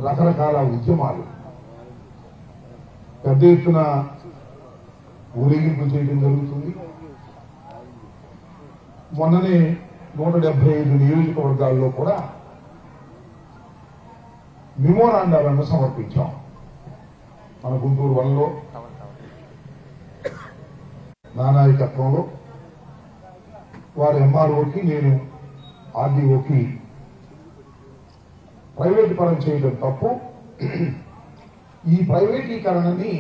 రకరకాల ఉద్యమాలు పెద్ద ఎత్తున ఊరేగింపు చేయడం జరుగుతుంది. మొన్ననే 175 నియోజకవర్గాల్లో కూడా మెమోరాండాలను సమర్పించాం. మన గుంటూరు వన్లో నా నాయకత్వంలో వారు ఎంఆర్ఓకి, నేను ఆర్డీఓకి ప్రైవేట్ పరం చేయడం తప్పు, ఈ ప్రైవేటీకరణని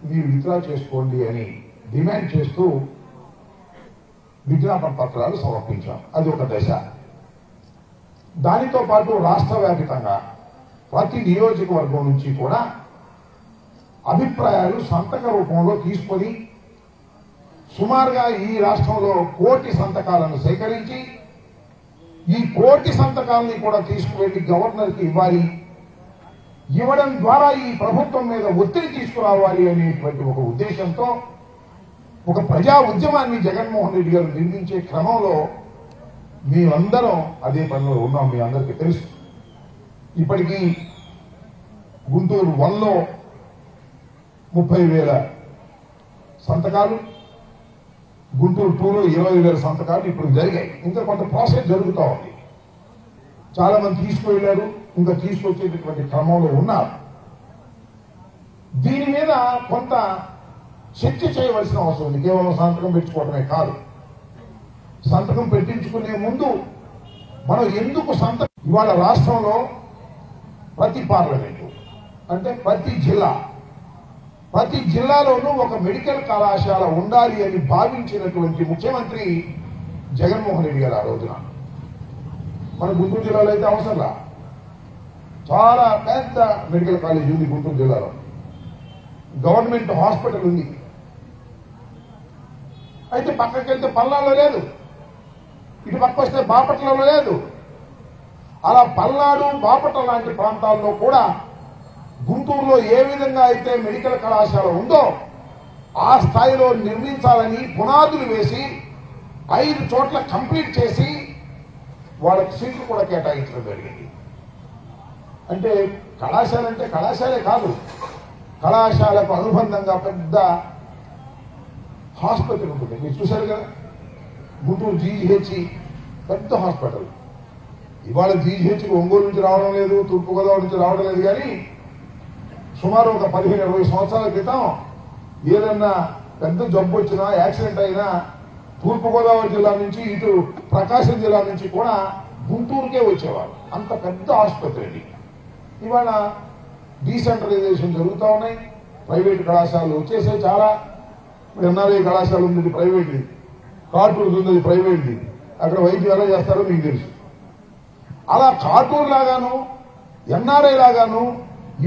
మీరు విత్డ్రా చేసుకోండి అని డిమాండ్ చేస్తూ విజ్ఞాపన పత్రాలు సమర్పించాం. అది ఒక దశ. దానితో పాటు రాష్ట్ర వ్యాపితంగా ప్రతి నియోజకవర్గం నుంచి కూడా అభిప్రాయాలు సంతక రూపంలో తీసుకొని సుమారుగా ఈ రాష్ట్రంలో 1 కోటి సంతకాలను సేకరించి ఈ 1 కోటి సంతకాలని కూడా తీసుకువెళ్లి గవర్నర్కి ఇవ్వాలి, ఇవ్వడం ద్వారా ఈ ప్రభుత్వం మీద ఒత్తిడి తీసుకురావాలి అనేటువంటి ఒక ఉద్దేశంతో ఒక ప్రజా ఉద్యమాన్ని జగన్మోహన్ రెడ్డి గారు నిర్మించే క్రమంలో మేమందరం అదే పనిలో ఉన్నాం. మీ అందరికీ తెలుసు. ఇప్పటికీ గుంటూరు 1లో 30,000 సంతకాలు, గుంటూరు 2లో 20,000 సంతకాలు ఇప్పుడు జరిగాయి. ఇంకా కొంత ప్రాసెస్ జరుగుతూ ఉంది. చాలా మంది తీసుకువెళ్లారు, ఇంకా తీసుకొచ్చేటటువంటి క్రమంలో ఉన్నారు. దీని మీద కొంత చర్చ చేయవలసిన అవసరం ఉంది. కేవలం సంతకం పెట్టుకోవడమే కాదు, సంతకం పెట్టించుకునే ముందు మనం ఎందుకు ఇవాళ రాష్ట్రంలో ప్రతి పార్లమెంటు అంటే ప్రతి జిల్లాలోనూ ఒక మెడికల్ కళాశాల ఉండాలి అని భావించినటువంటి ముఖ్యమంత్రి జగన్మోహన్ రెడ్డి గారు ఆ రోజున. మన గుంటూరు జిల్లాలో అయితే అవసరంలా, చాలా పెద్ద మెడికల్ కాలేజ్ ఉంది గుంటూరు జిల్లాలో, గవర్నమెంట్ హాస్పిటల్ ఉంది. అయితే పక్కకి వెళ్తే పల్నాడులో లేదు, ఇటు పక్క వస్తే బాపట్లలో లేదు. అలా పల్నాడు, బాపట్ల లాంటి ప్రాంతాల్లో కూడా గుంటూరులో ఏ విధంగా అయితే మెడికల్ కళాశాల ఉందో ఆ స్థాయిలో నిర్మించాలని పునాదులు వేసి 5 చోట్ల కంప్లీట్ చేసి వాళ్ళకి సీట్లు కూడా కేటాయించడం జరిగింది. అంటే కళాశాల అంటే కళాశాలే కాదు, కళాశాలకు అనుబంధంగా పెద్ద హాస్పిటల్ ఉంటుంది. మీరు చూశారు కదా, గుంటూరు జీజీహెచ్ పెద్ద హాస్పిటల్. ఇవాళ జీజీహెచ్కి ఒంగోలు నుంచి రావడం లేదు, తూర్పుగోదావరి నుంచి రావడం లేదు. కానీ సుమారు ఒక 15-20 సంవత్సరాల క్రితం ఏదన్నా పెద్ద జబ్బు వచ్చినా, యాక్సిడెంట్ అయినా తూర్పుగోదావరి జిల్లా నుంచి ఇటు ప్రకాశం జిల్లా నుంచి కూడా గుంటూరుకే వచ్చేవారు. అంత పెద్ద ఆసుపత్రి అది. ఇవాళ డీసెంట్రలైజేషన్ జరుగుతూ ఉన్నాయి. ప్రైవేట్ కళాశాలలు వచ్చేసాయి చాలా. ఎన్ఆర్ఐ కళాశాల ఉంది, ప్రైవేట్ది. కాటూరు ఉంది, ప్రైవేట్ది. అక్కడ వైద్యం ఎలా చేస్తారో మీకు తెలుసు. అలా కాటూరు లాగాను, ఎన్ఆర్ఐ లాగాను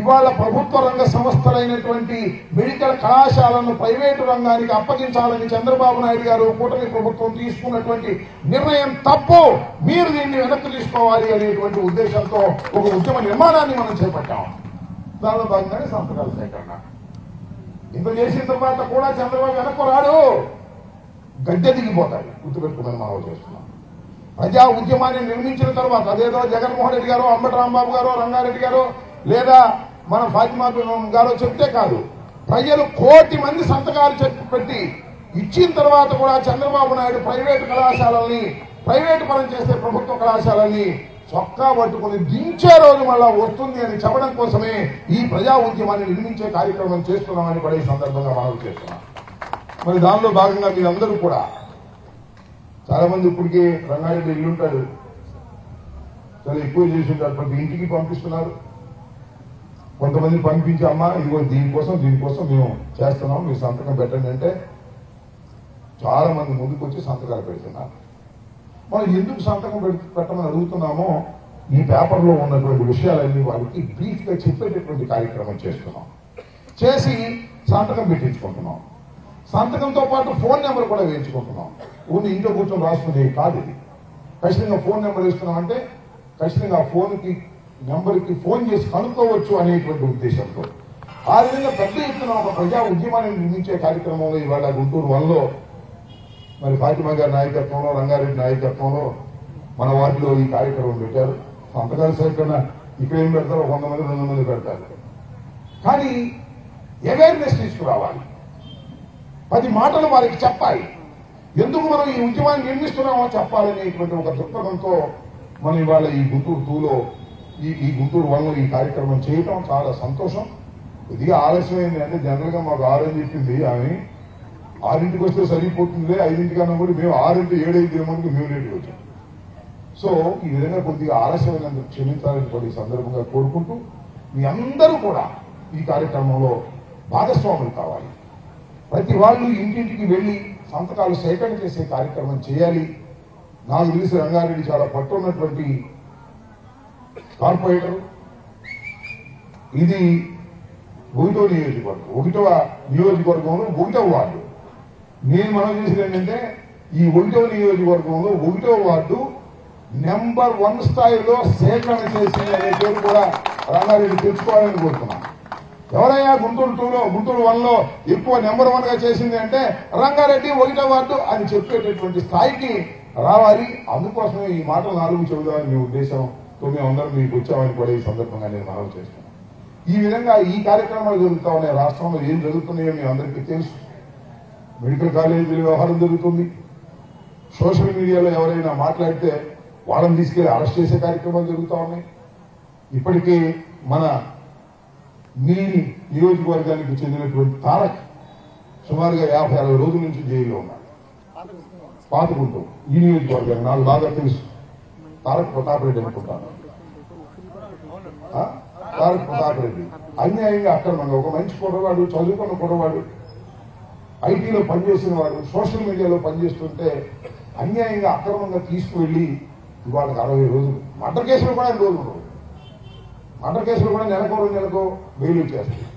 ఇవాళ ప్రభుత్వ రంగ సంస్థలైనటువంటి మెడికల్ కళాశాలను ప్రైవేటు రంగానికి అప్పగించాలని చంద్రబాబు నాయుడు గారు కూటమి ప్రభుత్వం తీసుకున్నటువంటి నిర్ణయం తప్పు. మీరు దీన్ని వెనక్కి తీసుకోవాలి అనేటువంటి ఉద్దేశంతో ఒక ఉద్యమ నిర్మాణాన్ని మనం చేపట్టాం. దానిలో భాగంగానే సంతకాల సేకరణ. ఇంత చేసిన తర్వాత కూడా చంద్రబాబు వెనక్కు రాడు, గడ్డె దిగిపోతాడు. గుర్తుపెట్టుకుని మనం చేస్తున్నాం. ప్రజా ఉద్యమాన్ని నిర్మించిన తర్వాత అదేదో జగన్మోహన్ రెడ్డి గారు, అంబటి రాంబాబు గారు, రంగారెడ్డి గారు లేదా మన ఫాతిమా గారు చెప్తే కాదు, ప్రజలు 1 కోటి మంది సంతకాలు పెట్టి ఇచ్చిన తర్వాత కూడా చంద్రబాబు నాయుడు ప్రైవేటు కళాశాలల్ని ప్రైవేటు పరం చేసే ప్రభుత్వ కళాశాలల్ని చొక్కా పట్టుకుని దించే రోజు మళ్ళా వస్తుంది అని చెప్పడం కోసమే ఈ ప్రజా ఉద్యమాన్ని నిర్మించే కార్యక్రమం చేస్తున్నామని కూడా ఈ సందర్భంగా మనం చేస్తున్నాం. మరి దానిలో భాగంగా మీరందరూ కూడా చాలా మంది ఇప్పటికే రంగారెడ్డి ఇల్లుంటాడు, చాలా ఎక్కువ చేసి ఉంటారు, ప్రతి ఇంటికి పంపిస్తున్నారు. కొంతమంది పంపించి అమ్మా ఇదిగో దీనికోసం మేము చేస్తున్నాం, మీరు సంతకం పెట్టండి అంటే చాలా మంది ముందుకు వచ్చి సంతకాలు పెడుతున్నారు. మనం ఎందుకు సంతకం పెట్టమని అడుగుతున్నామో ఈ పేపర్లో ఉన్నటువంటి విషయాలన్నీ వారికి బ్రీఫ్ గా చెప్పేటటువంటి కార్యక్రమం చేస్తున్నాం. చేసి సంతకం పెట్టించుకుంటున్నాం. సంతకంతో పాటు ఫోన్ నెంబర్ కూడా వేయించుకుంటున్నాం. ఊరిని ఇంట్లో కూర్చొని రాసుకునేది కాదు ఇది. ఖచ్చితంగా ఫోన్ నెంబర్ ఇస్తున్నామంటే ఖచ్చితంగా ఆ నెంబర్కి ఫోన్ చేసి కనుక్కోవచ్చు అనేటువంటి ఉద్దేశంతో ఆ విధంగా పెద్ద ఎత్తున ఒక ప్రజా ఉద్యమాన్ని నిర్మించే కార్యక్రమంలో ఇవాళ గుంటూరు 1లో మరి ఫాతిమా గారి నాయకత్వంలో, రంగారెడ్డి నాయకత్వంలో మన వాటిలో ఈ కార్యక్రమం పెట్టారు. సంతకాల సేకరణ ఇక్కడ ఏం పెడతారు, 100 మంది 200 మంది పెడతారు. కానీ అవేర్నెస్ తీసుకురావాలి, 10 మాటలు వారికి చెప్పాలి, ఎందుకు మనం ఈ ఉద్యమాన్ని నిర్మిస్తున్నామో చెప్పాలనేటువంటి ఒక దృక్పథంతో మనం ఇవాళ ఈ గుంటూరు 2లో ఈ గుంటూరు 1లో ఈ కార్యక్రమం చేయటం చాలా సంతోషం. కొద్దిగా ఆలస్యమైంది అంటే జనరల్ గా మాకు 6 అని చెప్పింది ఆమె, 6ంటికి వస్తే సరిపోతుంది, 5ంటికన్నా కూడా మేము 6 7 మనకి మేము లేట్గా వచ్చాం. సో ఈ విధంగా కొద్దిగా ఆలస్యమైనందుకు క్షమించాలని కూడా ఈ సందర్భంగా కోరుకుంటూ మీ అందరూ కూడా ఈ కార్యక్రమంలో భాగస్వాములు కావాలి. ప్రతి వాళ్ళు ఇంటింటికి వెళ్లి సంతకాలు సేకరణ చేసే కార్యక్రమం చేయాలి. నాకు తెలిసి రంగారెడ్డి చాలా పట్టున్నటువంటి కార్పొరేటర్. ఇది 1వ నియోజకవర్గం, 1వ నియోజకవర్గంలో 1వ వార్డు. నేను మనం చేసేది ఏంటంటే ఈ 1వ నియోజకవర్గంలో 1వ వార్డు నెంబర్ 1 స్థాయిలో సేకరణ చేసింది అనే పేరు కూడా రంగారెడ్డి తెచ్చుకోవాలని కోరుతున్నాను. ఎవరైనా గుంటూరు 1లో ఎక్కువ నెంబర్ 1గా చేసింది అంటే రంగారెడ్డి 1వ వార్డు అని చెప్పేటటువంటి స్థాయికి రావాలి. అందుకోసమే ఈ మాటలు 4 చెబుదామని మీ ఉద్దేశంతో మేమందరం మీకు వచ్చామని కూడా ఈ సందర్భంగా నేను మనవి చేస్తున్నాను. ఈ విధంగా ఈ కార్యక్రమాలు జరుగుతా ఉన్నాయి. రాష్ట్రంలో ఏం జరుగుతున్నాయో మీ అందరికీ తెలుసు. మెడికల్ కాలేజీల వ్యవహారం జరుగుతుంది. సోషల్ మీడియాలో ఎవరైనా మాట్లాడితే వాళ్ళని తీసుకెళ్లి అరెస్ట్ చేసే కార్యక్రమాలు జరుగుతూ ఉన్నాయి. ఇప్పటికే మన మీ నియోజకవర్గానికి చెందినటువంటి తారక్ సుమారుగా 50-60 రోజుల నుంచి జైల్లో ఉన్నాడు. పాతకుంటూ ఈ నియోజకవర్గానికి నాకు బాగా తెలుసు. తారక్ ప్రతాప్ రెడ్డి అనుకుంటాను. తారక్ ప్రతాప్ రెడ్డి అన్యాయంగా అక్రమంగా ఒక మంచి కుర్రవాడు, చదువుకున్న కుర్రవాడు, ఐటీలో పనిచేసిన వాడు, సోషల్ మీడియాలో పనిచేస్తుంటే అన్యాయంగా అక్రమంగా తీసుకువెళ్లి ఇవాళకి 60 రోజులు. మర్డర్ కేసులు కూడా 2 రోజులు, మర్డర్ కేసులు కూడా నెలకో 2 నెలకో బెయిల్ చేస్తుంది.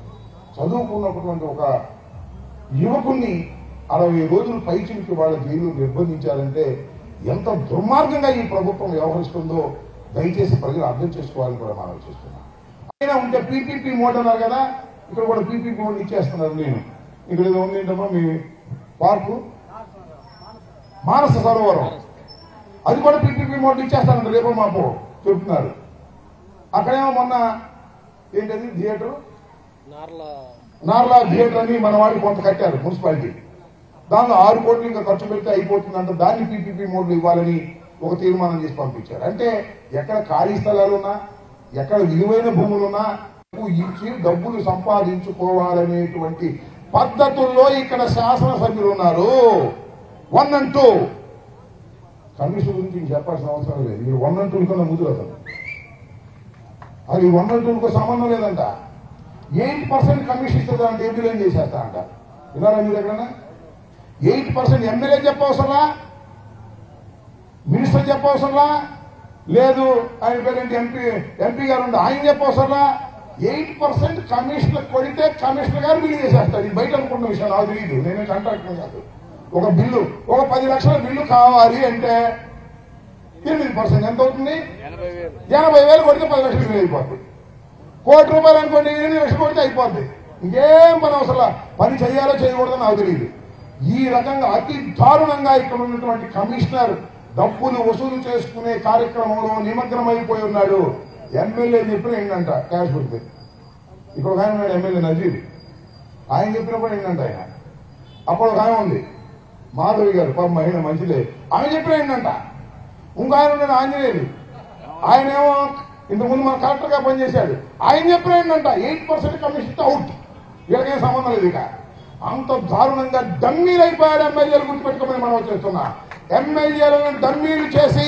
చదువుకున్నటువంటి ఒక యువకుణ్ణి 60 రోజులు పైచికి వాళ్ళ జైలు నిర్బంధించారంటే ఎంత దుర్మార్గంగా ఈ ప్రభుత్వం వ్యవహరిస్తుందో దయచేసి ప్రజలు అర్థం చేసుకోవాలని కూడా మనం చేస్తున్నాం. అయినా ఉంటే పీపీపీ మోడ్ అన్నారు కదా, ఇక్కడ కూడా పీపీపీ మోడ్ ఇచ్చేస్తున్నారు. నేను ఇక్కడ ఏదో ఉందేంటమ్మా మీ పార్కు మానస సరోవరం, అది కూడా పీపీపీ మోడ్ ఇచ్చేస్తానండి రేపు మాపు చెప్తున్నారు. అక్కడేమో మొన్న ఏంటది థియేటర్, నార్లా థియేటర్ అని మన వాళ్ళు కొంత కట్టారు మున్సిపాలిటీ. దానిలో 6 కోట్లు ఇంకా ఖర్చు పెడితే అయిపోతుందంటే దాన్ని పీపీపీ మోడ్లు ఇవ్వాలని ఒక తీర్మానం చేసి పంపించారు. అంటే ఎక్కడ ఖాళీ స్థలాలున్నా, ఎక్కడ విలువైన భూములున్నా ఇచ్చి డబ్బులు సంపాదించుకోవాలనేటువంటి పద్ధతుల్లో ఇక్కడ శాసనసభ్యులు ఉన్నారు. 1 and 2 కమిషన్ గురించి చెప్పాల్సిన అవసరం లేదు. ఇది 1 and 2 కన్నా ముందు అసలు అది 1 and 2 సంబంధం లేదంట. 8% కమిషన్ ఇస్తుందంటే ఎమ్మెల్యే చేసేస్తా అంట. విన్నారా మీ దగ్గర? 8% ఎమ్మెల్యే చెప్పవసరలా, మినిస్టర్ చెప్పవసరలా, లేదు ఆయన పేరేంటి ఎంపీ గారు ఉండే ఆయన చెప్పవసరలా. 8% కమిషనర్ కొడితే కమిషనర్ గారు బిల్లు చేసేస్తాడు. ఇది బయట అనుకున్న విషయం నాకు తెలియదు, నేనే కాంట్రాక్టర్ కాదు. ఒక బిల్లు, ఒక 10 లక్షల బిల్లు కావాలి అంటే 8% ఎంత అవుతుంది? 80,000 కొడితే 10 లక్షల బిల్లు అయిపోతుంది. ₹1,00,00,000 అనుకోండి, 8 లక్షలు కొడితే అయిపోద్ది. ఇంకేం పని అవసరం, పని చేయాలో చేయకూడదో నాకు తెలియదు. ఈ రకంగా అతి దారుణంగా ఇక్కడ ఉన్నటువంటి కమిషనర్ డబ్బులు వసూలు చేసుకునే కార్యక్రమంలో నిమగ్నమైపోయి ఉన్నాడు. ఎమ్మెల్యే చెప్పిన ఏంటంట క్యాష్ పెడితే, ఇక్కడ ఒక ఆయన ఉన్నాడు ఎమ్మెల్యే నజీర్, ఆయన చెప్పినప్పుడు ఏంటంట ఆయన. అప్పుడు ఒక ఆయన ఉంది మాధవి గారు, పాప మహిళ మంచిదే, ఆయన చెప్పిన ఏంటంట. ఇంకో ఆయన ఉన్నాడు ఆంజనేయులు, ఆయనేమో ఇంతకుముందు మన కలెక్టర్ గా పనిచేశాడు, ఆయన చెప్పిన ఏంటంట 8% కమిషన్ అవుట్. వీళ్ళకేం సంబంధం లేదు. ఇక అంత దారుణంగా డమ్మీలు అయిపోయాడు. ఎమ్మెల్యేలు గుర్తుపెట్టుకోమని మనం చేస్తున్నా. ఎమ్మెల్యేలను డమ్మీలు చేసి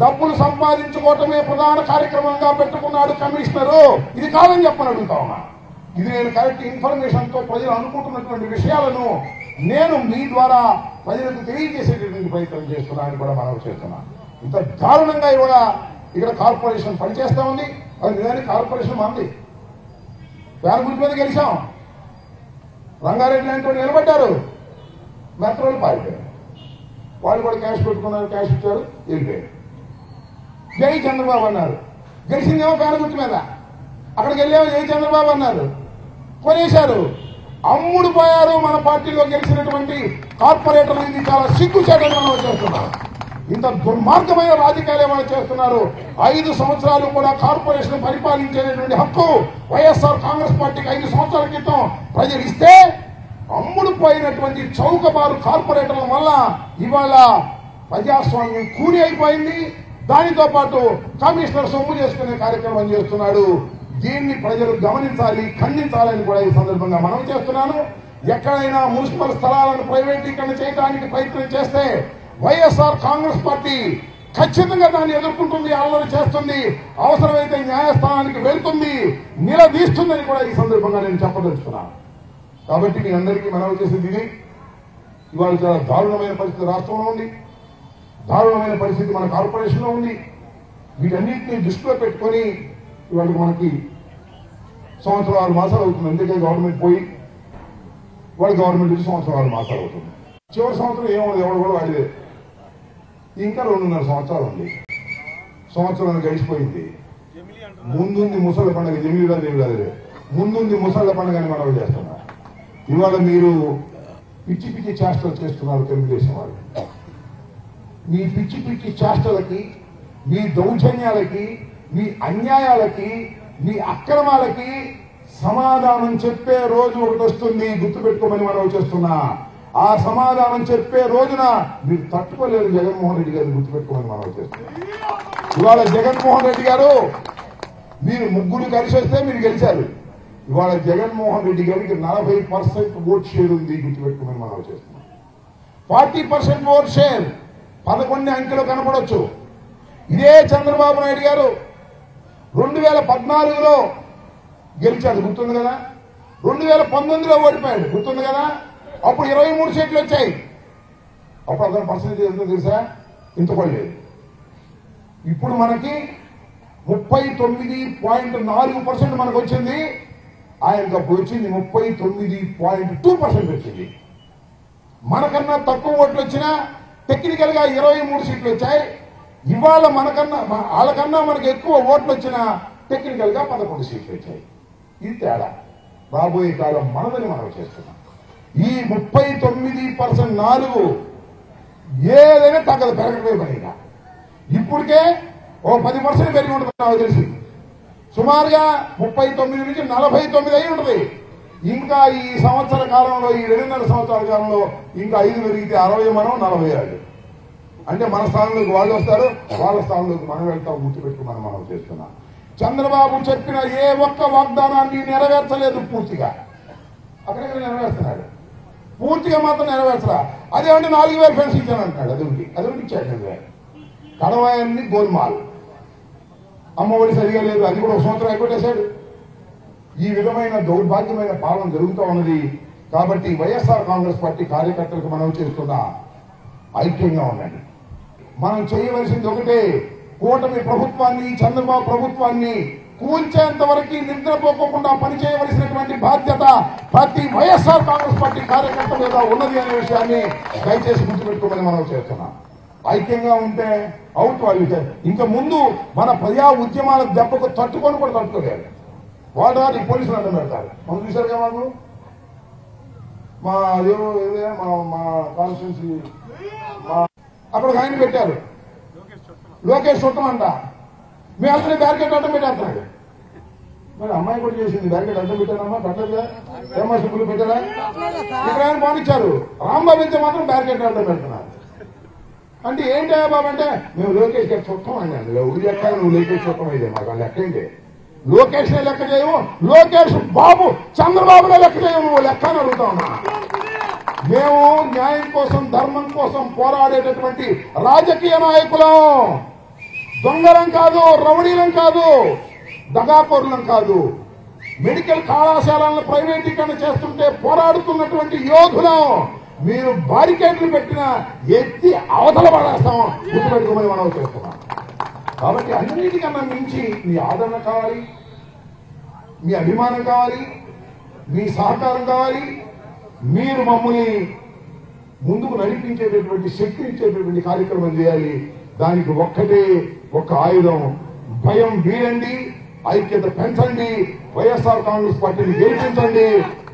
డబ్బులు సంపాదించుకోవటమే ప్రధాన కార్యక్రమంగా పెట్టుకున్నాడు కమిషనరు. ఇది కాదని చెప్పని అడుగుతా ఉన్నా. ఇది నేను కరెక్ట్ ఇన్ఫర్మేషన్ తో ప్రజలు అనుకుంటున్నటువంటి విషయాలను నేను మీ ద్వారా ప్రజలకు తెలియజేసేటటువంటి ప్రయత్నం చేస్తున్నానని కూడా మనం చేస్తున్నా. ఇంత దారుణంగా కూడా ఇక్కడ కార్పొరేషన్ పనిచేస్తా ఉంది. అది నిజానికి కార్పొరేషన్ మంది ఫ్యాన్ గుర్తు మీద గెలిచాం. రంగారెడ్డి లాంటి వాళ్ళు నిలబడ్డారు, మెట్రోలు పారిపోయారు. వాళ్ళు కూడా క్యాష్ పెట్టుకున్నారు, క్యాష్ ఇచ్చారు, వెళ్ళిపోయారు. జై చంద్రబాబు అన్నారు, గెలిచిందేమో ఫ్యాన్ గుర్తు మీద. అక్కడికి వెళ్ళేమో జై చంద్రబాబు అన్నారు, కొనేశారు, అమ్ముడు పోయారు. మన పార్టీలో గెలిచినటువంటి కార్పొరేటర్లు ఇది చాలా సిగ్గుచేటని మనం చేస్తున్నాం. ఇంత దుర్మార్గమైన రాజకీయాలు ఏమైనా చేస్తున్నారు. 5 సంవత్సరాలు కూడా కార్పొరేషన్ పరిపాలించేటువంటి హక్కు వైఎస్ఆర్ కాంగ్రెస్ పార్టీకి 5 సంవత్సరాల క్రితం ప్రజలు ఇస్తే అమ్ముడుపోయినటువంటి చౌకబారు కార్పొరేటర్ల వల్ల ఇవాళ ప్రజాస్వామ్యం కూలి అయిపోయింది. దానితో పాటు కమిషనర్ సొమ్ము చేసుకునే కార్యక్రమం చేస్తున్నాడు. దీన్ని ప్రజలు గమనించాలి, ఖండించాలని కూడా ఈ సందర్భంగా మనం చేస్తున్నాను. ఎక్కడైనా మున్సిపల్ స్థలాలను ప్రైవేటీకరణ చేయడానికి ప్రయత్నం చేస్తే వైఎస్ఆర్ కాంగ్రెస్ పార్టీ ఖచ్చితంగా దాన్ని ఎదుర్కొంటుంది, ఆలోచన చేస్తుంది, అవసరమైతే న్యాయస్థానానికి వెళ్తుంది, నిలదీస్తుందని కూడా ఈ సందర్భంగా నేను చెప్పదలుచుకున్నాను. కాబట్టి మీ అందరికీ మనవి చేసేది ఇది. ఇవాళ చాలా దారుణమైన పరిస్థితి రాష్ట్రంలో ఉంది, దారుణమైన పరిస్థితి మన కార్పొరేషన్లో ఉంది. వీటన్నిటిని దృష్టిలో పెట్టుకొని ఇవాళ మనకి 6 మాసాలు అవుతుంది. అందుకే గవర్నమెంట్ పోయి వాళ్ళ గవర్నమెంట్ నుంచి 6 మాసాలు అవుతుంది. చివరి సంవత్సరం ఏమవుతుంది ఎవరు కూడా వాడిదే. ఇంకా 2.5 సంవత్సరాలు ఉంది. సంవత్సరం గడిచిపోయింది. ముందుంది ముసళ్ళ పండుగ, జమిలీలా దేవిలాదే ముందుంది ముసళ్ళ పండుగ అని మనం చేస్తున్నారు. ఇవాళ మీరు పిచ్చి పిచ్చి చేష్టలు చేస్తున్నారు తెలుగుదేశం వాళ్ళు. మీ పిచ్చి పిచ్చి చేష్టలకి, మీ దౌర్జన్యాలకి, మీ అన్యాయాలకి, మీ అక్రమాలకి సమాధానం చెప్పే రోజు ఒకటి వస్తుంది. గుర్తుపెట్టుకోమని మనం చేస్తున్నా. ఆ సమాధానం చెప్పే రోజున మీరు తట్టుకోలేరు జగన్మోహన్ రెడ్డి గారిని గుర్తుపెట్టుకోమని మనం చేస్తున్నాం. ఇవాళ జగన్మోహన్ రెడ్డి గారు మీరు ముగ్గురు కలిసి వస్తే మీరు గెలిచారు. ఇవాళ జగన్మోహన్ రెడ్డి గారికి 40% ఓట్ షేర్ ఉంది. గుర్తుపెట్టుకోమని మనం చేస్తున్నాం. 40% ఓట్ షేర్ 11 అంకెలో కనపడవచ్చు. ఇదే చంద్రబాబు నాయుడు గారు 2014లో గెలిచాడు, గుర్తుంది కదా. 2019లో ఓడిపోయాడు, గుర్తుంది కదా. అప్పుడు 23 సీట్లు వచ్చాయి. అప్పుడు అతని పర్సెంటేజ్ ఎంతో తెలుసా? ఇంత కూడా లేదు. ఇప్పుడు మనకి 39.4% మనకు వచ్చింది. ఆయనకు అప్పుడు వచ్చింది 39.2% వచ్చింది. మనకన్నా తక్కువ ఓట్లు వచ్చినా టెక్నికల్ గా 23 సీట్లు వచ్చాయి. ఇవాళ మనకన్నా వాళ్ళకన్నా మనకు ఎక్కువ ఓట్లు వచ్చినా టెక్నికల్ గా 11 సీట్లు వచ్చాయి. ఇది తేడా. రాబోయే కాలం మనదని మనం చేస్తున్నాం. ఈ 39% ఏదైనా తగ్గదు, పెరగడమే పనిగా. ఇప్పటికే ఓ 10% పెరిగి ఉంటుంది నాకు తెలిసి. సుమారుగా 39 నుంచి 49 అయి ఉంటుంది. ఇంకా ఈ సంవత్సర కాలంలో, ఈ 2.5 సంవత్సరాల కాలంలో ఇంకా 5 పెరిగితే 60 మనం 40 అంటే మన స్థానంలోకి వాళ్ళు వస్తారు, వాళ్ళ స్థానంలోకి మనం వెళ్తాం. గుర్తుపెట్టుకుని మనం చేస్తున్నాం. చంద్రబాబు చెప్పిన ఏ ఒక్క వాగ్దానాన్ని నెరవేర్చలేదు పూర్తిగా. అక్కడెక్కడ నెరవేరుస్తున్నాడు, పూర్తిగా మాత్రం నెరవేర్చరా. అదేమంటే 4,000 పెన్షన్ ఇచ్చాను అంటున్నాడు. అది ఒకటి ఇచ్చాడు. కడవాయన్ని గోల్మాల్. అమ్మఒడి సరిగా లేదు, అది కూడా 1 సంవత్సరం అయిపోటేశాడు. ఈ విధమైన దౌర్భాగ్యమైన పాలన జరుగుతూ ఉన్నది. కాబట్టి వైఎస్ఆర్ కాంగ్రెస్ పార్టీ కార్యకర్తలకు మనం చేస్తున్న ఐక్యంగా ఉండండి. మనం చేయవలసింది ఒకటే, కూటమి ప్రభుత్వాన్ని, చంద్రబాబు ప్రభుత్వాన్ని కూల్చేంత వరకు నిద్రపోకుండా పనిచేయవలసినటువంటి బాధ్యత ప్రతి వైఎస్ఆర్ కాంగ్రెస్ పార్టీ కార్యకర్త మీద ఉన్నది అనే విషయాన్ని దయచేసి గుర్తుపెట్టుకోమని మనం చేస్తున్నాం. ఐక్యంగా ఉంటే అవుట్ వాళ్ళు. ఇంకా ముందు మన ప్రజా ఉద్యమాల దెబ్బకు తట్టుకొని కూడా తట్టుకోలేరు. వాళ్ళు ఈ పోలీసులు అడ్డం పెడతారు. మనం చూశారు కదా, వాళ్ళు మా కాన్స్టిట్యున్సీ అక్కడ ఆయన పెట్టారు, లోకేష్ చుట్టం అంట. మీ అసలు బ్యారికేడ్ అడ్డం పెట్టేస్తున్నాడు. మరి అమ్మాయి కూడా చేసింది, బ్యారికేడ్ అడ్డం పెట్టారమ్మా, పెట్టలేదా? ఏమో సింపుల్ పెట్టారా? ఇక్కడ ఆయన బాగుంచారు. రాంబాబు అయితే మాత్రం బ్యారికేడ్ అడ్డం పెడుతున్నారు. అంటే ఏంటయ్యా బాబు అంటే, మేము లోకేష్ గారు చుట్టం అన్నాడు. ఊరి లెక్క నువ్వు లోకేష్ చుట్టం అయితే మాకు లెక్క ఏంటి? లోకేష్ నే లెక్క చేయవు, లోకేష్ బాబు చంద్రబాబునే లెక్క చేయవు, నువ్వు లెక్క అని అడుగుతా ఉన్నా. మేము న్యాయం కోసం, ధర్మం కోసం పోరాడేటటువంటి రాజకీయ నాయకులం. దొంగలం కాదు, రౌడీలం కాదు, దగాకోరులం కాదు. మెడికల్ కళాశాలను ప్రైవేటీకరణ చేస్తుంటే పోరాడుతున్నటువంటి యోధులం. మీరు బారికేడ్లు పెట్టినా ఎత్తి అవతల పడేస్తాం. గుర్తుపెట్టుకోమని మనం చేస్తున్నాం. కాబట్టి అన్నిటికన్నా మించి మీ ఆదరణ కావాలి, మీ అభిమానం కావాలి, మీ సహకారం కావాలి. మీరు మమ్మల్ని ముందుకు నడిపించేటటువంటి శక్తి ఇచ్చేటటువంటి కార్యక్రమం చేయాలి. దానికి ఒక్క ఆయుధం, భయం వీడండి, ఐక్యత పెంచండి, వైఎస్ఆర్ కాంగ్రెస్ పార్టీని గెలిపించండి,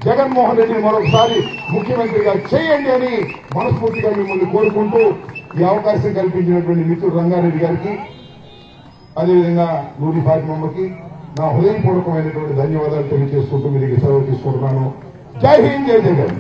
జగన్మోహన్ రెడ్డిని మరొకసారి ముఖ్యమంత్రిగా చేయండి అని మనస్ఫూర్తిగా మిమ్మల్ని కోరుకుంటూ ఈ అవకాశం కల్పించినటువంటి మిత్రుడు రంగారెడ్డి గారికి అదేవిధంగా నూరి ఫాతిమమ్మకి నా హృదయపూర్వకమైనటువంటి ధన్యవాదాలు తెలియజేసుకుంటూ మీరు సెలవు తీసుకుంటున్నాను. జై హింద్, జై జగన్.